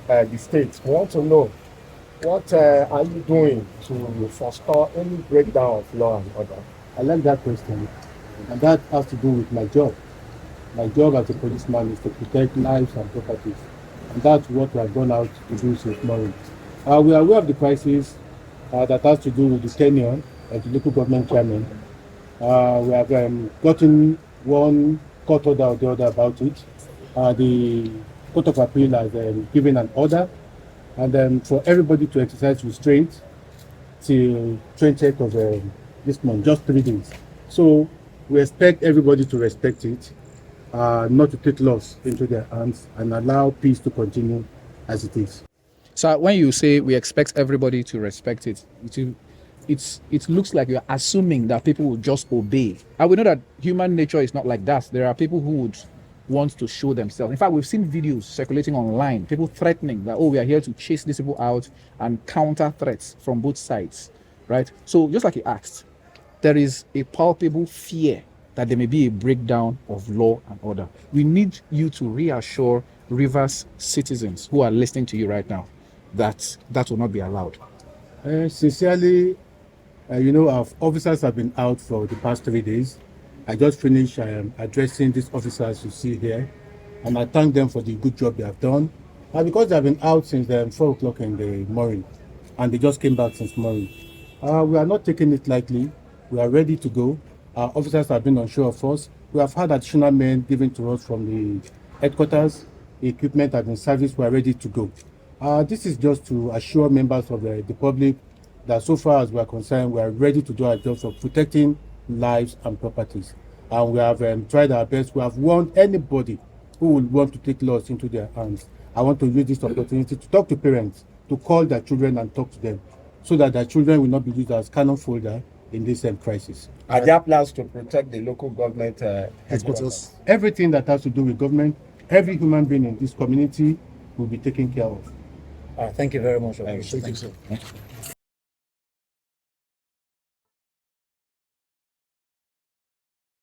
the state. We want to know what are you doing to forestall any breakdown of law and order? I like that question, and that has to do with my job. My job as a policeman is to protect lives and properties, and that's what we have gone out to do since morning. We are aware of the crisis that has to do with the tenure of the local government chairman. We have gotten one court order or the other about it. The Court of Appeal has given an order, and for everybody to exercise restraint till 20th of this month, just 3 days. So we expect everybody to respect it, not to take laws into their hands, and allow peace to continue as it is. So when you say we expect everybody to respect it, it looks like you're assuming that people will just obey. And we know that human nature is not like that. There are people who would want to show themselves. In fact, we've seen videos circulating online, people threatening that, oh, we are here to chase these people out, and counter threats from both sides, right? So just like you asked, there is a palpable fear that there may be a breakdown of law and order. We need you to reassure Rivers citizens who are listening to you right now that that will not be allowed. Sincerely, our officers have been out for the past 3 days. I just finished addressing these officers you see here, and I thank them for the good job they have done. Because they have been out since 4 o'clock in the morning, and they just came back since morning. We are not taking it lightly. We are ready to go. Our officers have been on show of force. We have had additional men given to us from the headquarters. The equipment has been serviced. We are ready to go. This is just to assure members of the public that so far as we are concerned, we are ready to do our jobs of protecting lives and properties. And we have tried our best. We have warned anybody who would want to take laws into their hands. I want to use this opportunity to talk to parents, to call their children and talk to them, so that their children will not be used as cannon fodder in this crisis. Are there plans to protect the local government headquarters? Everything that has to do with government, every human being in this community will be taken care of. Thank you very much. Thank you, sir.